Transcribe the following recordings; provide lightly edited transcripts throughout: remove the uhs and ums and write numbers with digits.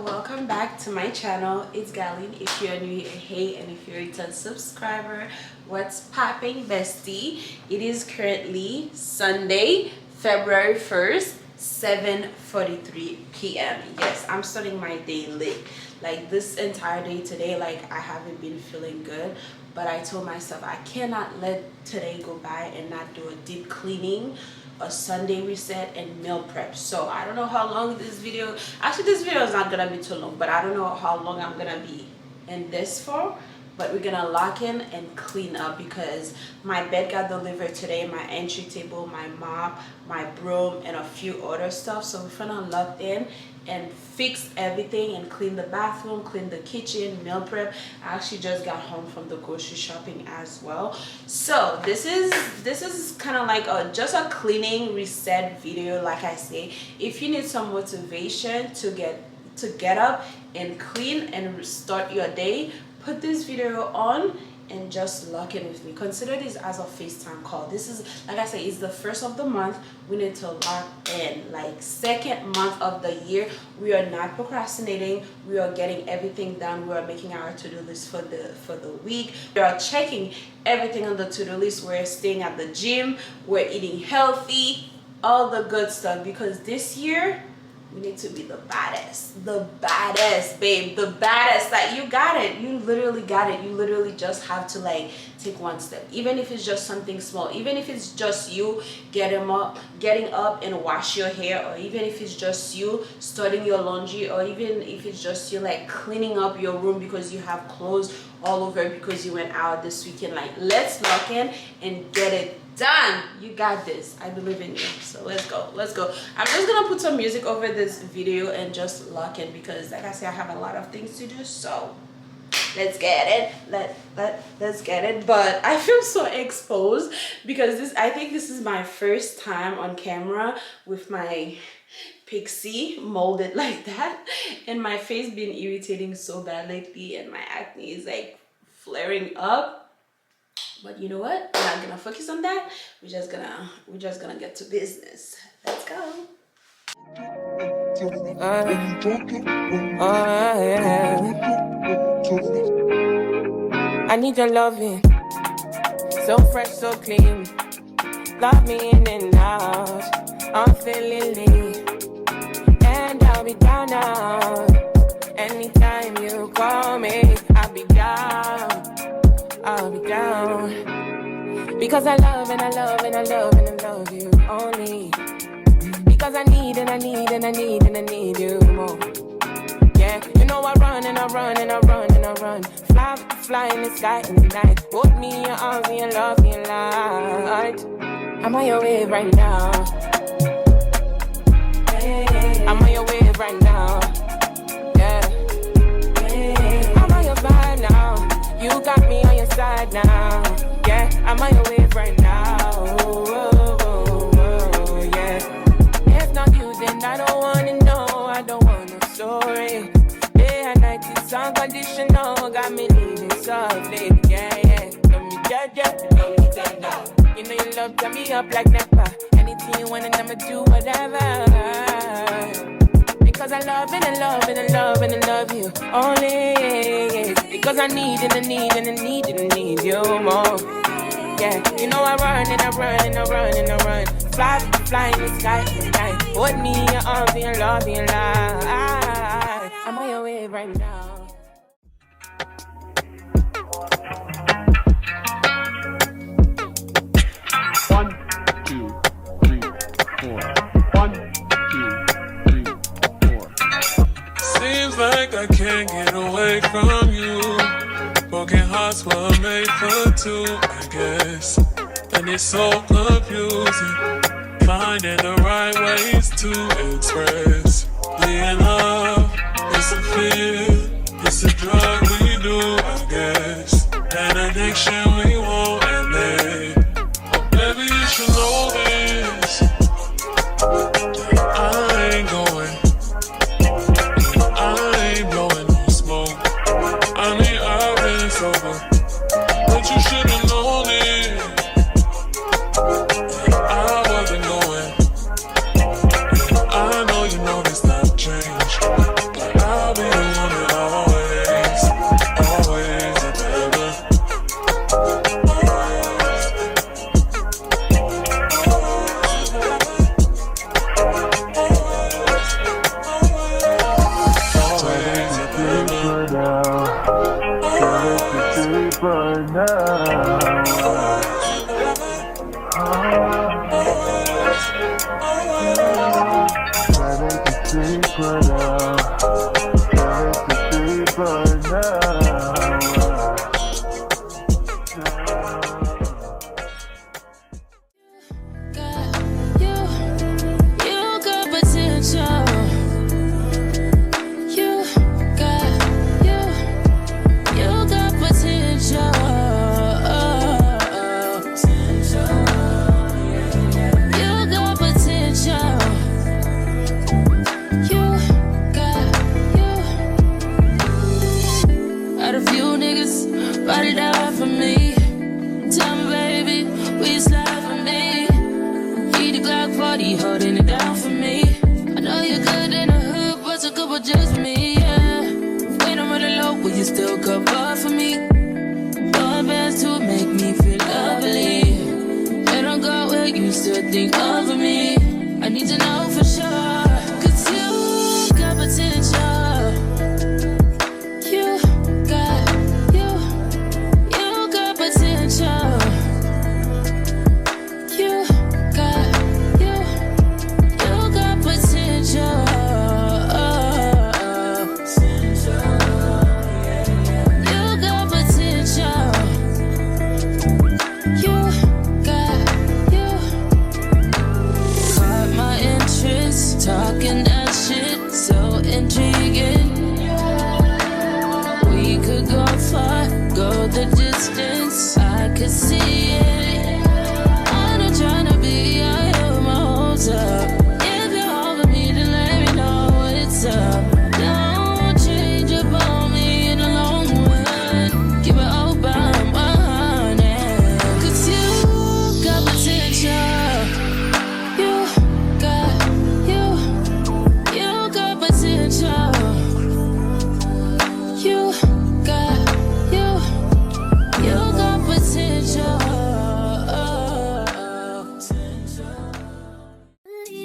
welcome back to my channel. It's Galine. If you're new here, hey, and if you're a return subscriber, what's popping, bestie? It is currently Sunday, February 1st, 7:43 p.m. Yes, I'm starting my day late. Like this entire day today, like I haven't been feeling good, but I told myself I cannot let today go by and not do a deep cleaning, a Sunday reset, and meal prep. So I don't know how long this video, actually this video is not gonna be too long, but I don't know how long I'm gonna be in this for. But we're gonna lock in and clean up because my bed got delivered today, my entry table, my mop, my broom, and a few other stuff. So we're gonna lock in and fix everything and clean the bathroom, clean the kitchen, meal prep. I actually just got home from the grocery shopping as well. So this is kind of like just a cleaning reset video. Like I say, if you need some motivation to get up and clean and start your day, put this video on and just lock in with me. Consider this as a FaceTime call. This is, like I say, it's the first of the month. We need to lock in. Like second month of the year, we are not procrastinating. We are getting everything done. We are making our to-do list for the week. We are checking everything on the to-do list. We're staying at the gym. We're eating healthy, all the good stuff, because this year we need to be the baddest, babe, the baddest. Like you got it, you literally got it. You literally just have to like take one step, even if it's just something small, even if it's just you getting up and wash your hair, or even if it's just you starting your laundry, or even if it's just you like cleaning up your room because you have clothes all over because you went out this weekend. Like let's lock in and get it done. You got this. I believe in you. So let's go. I'm just gonna put some music over this video and just lock in because like I said, I have a lot of things to do. So let's get it. Let's get it. But I feel so exposed because I think this is my first time on camera with my pixie molded like that, and my face been irritating so bad lately, and my acne is like flaring up. But you know what? We're not gonna focus on that. We're just gonna get to business. Let's go. I need your loving, so fresh, so clean. Love me in and out, unfailingly, and I'll be down now. Anytime you call me, I'll be down. Because I love and I love and I love and I love you only. Because I need and I need and I need and I need you more. Yeah, you know I run and I run and I run and I run. Fly in the sky in the night. Hold me in your arms and your love and your light. I'm on your wave right now. I'm on your wave right now. Yeah. I'm on your vibe now. You got me on your side now. Yeah, I'm on your wave right now. Yeah. If not you, then I don't wanna know. I don't want no story. Day and night, it's unconditional. Got me leaving softly. Yeah. Love me, yeah. Love me tender. You know you love turn me up like never. Anything you want and I'ma do whatever. Because I love and I love and I love and I love you only. Because I need and I need and I need and I need you more. Yeah, you know I run and I run and I run and I run. Fly in the sky in the night. Hold me in your arms and your love and your life. I'm on your wave right now. Seems like I can't get away from you. Broken hearts were made for two, I guess. And it's so confusing, finding the right ways to express. Being love, it's a fear, it's a drug we do, I guess. An addiction we won't admit. But baby, you should know this. I ain't going. Sober, but you should've known it. I wasn't going. I know you know this not change, but I block party, holding it down for me. I know you're good in the hood, but a couple just for me, yeah. When I'm really low, will you still cover for me? Going best to make me feel lovely. And I go where you still think of me. I need to know for sure, 'cause you got potential. You got potential. You got potential. You got potential. You got caught my interest, talking that shit, so intriguing. We could go far, go the distance. I could see it. I'm not trying to be out my hopes up. If you're over me, then let me know what's up. Don't change up on me in the long run. Keep it open, honest. 'Cause you got potential. You got potential. You got potential.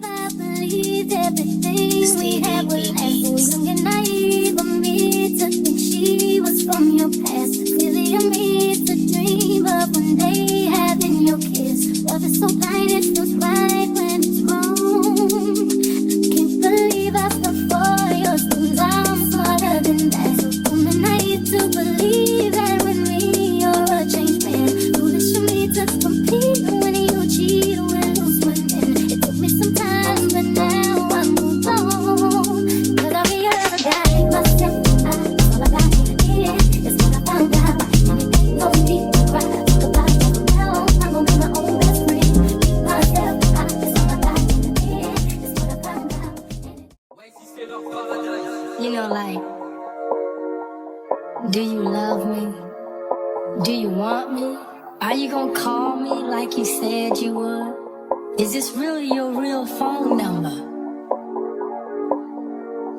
I believe everything we had was last. So young and naive of me to think she was from your past. Silly of me to dream of one day having your kiss. Love is so blind, it feels right when it's wrong. Can't believe I fell for your schemes. I'm smarter than that. So dumb and naive to believe that with me you're a changed man. Foolish of me to compete when you cheat or lose winning. It took me some time, but now I move on. 'Cause I realized I got myself. All I got is what I found out. Anything goes deep, cry, talk about it now. I'm gonna be my own best friend. Myself, it's all I got is what I found out. You know, like, do you love me? Do you want me? Are you gonna call me like you said you would? Is this really your real phone number?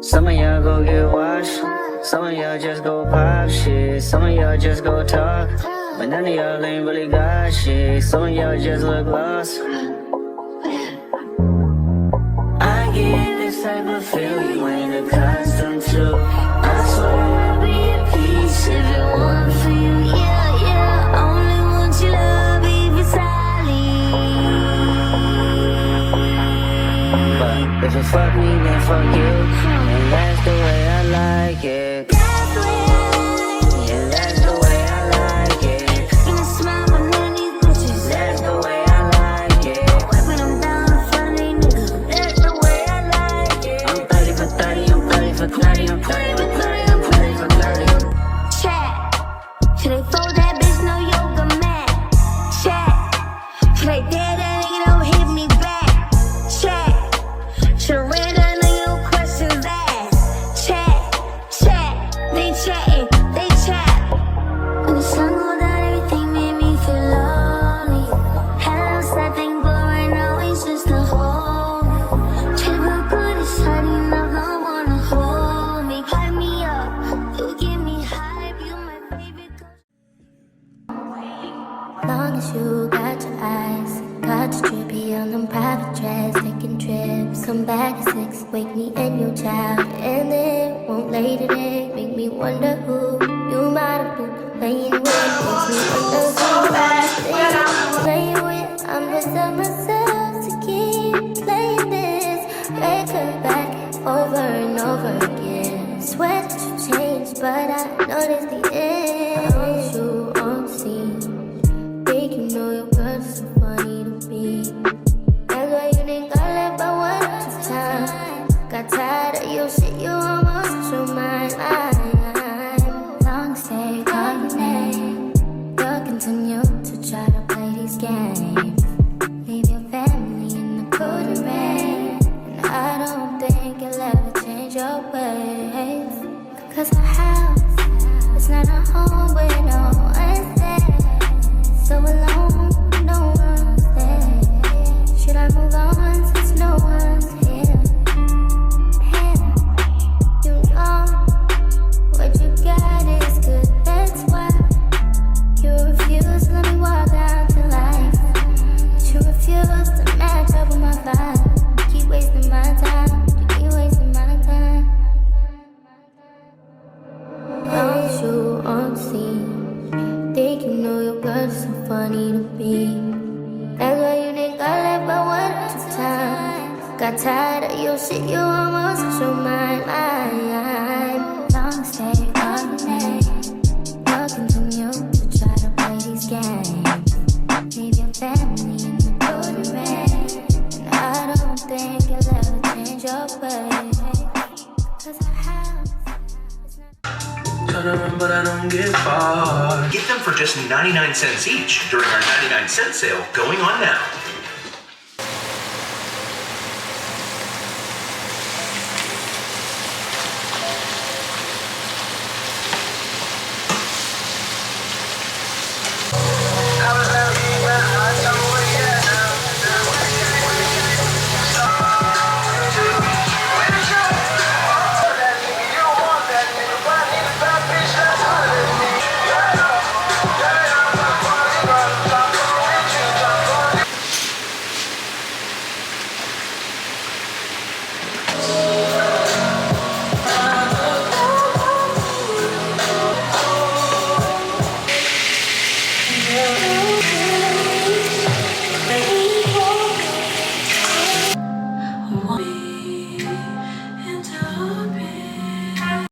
Some of y'all go get washed, some of y'all just go pop shit, some of y'all just go talk, but none of y'all ain't really got shit, some of y'all just look lost. I get this type of feel you ain't accustomed to. I swear I'll be at peace if it weren't for you, yeah. Only want your love if it's but if you fuck me, then fuck you. And that's the way I like it. Yeah, that's the way I like it. Gonna smile for none of these bitches. That's the way I like it. Wiping them down in front of these niggas. That's the way I like it. I'm 30 for 30, I'm 30 for 30, I'm 30 for 30, I'm 30 for 30. Chat. Should they fold that bitch, no yoga mat? Chat. Should they dare that nigga, don't hit me back? Chat. Should ran that nigga, no questions asked. Chat. They chatting, they chat. When the sun go down, everything made me feel lonely. Had that thing blowing, now it's just a hole. Try to look good, it's hard enough, no one to hold me. Hype me up, you give me hype, you my favorite girl. Long as you got your eyes, got your trippy on them private jets, taking trips. Come back at 6, wake me and your child, and then won't lay today. Make me wonder who you might have been playing with. Makes me wonder who I've been playing with. I'm just on myself to keep playing this record back over and over again. Swear that you changed, but I noticed the end. You on scene. Think you know your girl's so funny to me. That's why you think I left by 1 or 2 times. Got tired of your shit, you almost lost your mind. Long stay, call your name. You'll continue to try to play these games. Leave your family in the cold and rain. And I don't think you'll ever change your ways. 'Cause my house is not a home. got tired of your shit, you almost lost your mind. Long stay on me, talking to you to try to play these games. Leave your family in the golden rain, and I don't think you'll ever change your ways. 'Cause our house is not. Try to run, but I don't get far. Get them for just 99 cents each during our 99-cent sale going on now.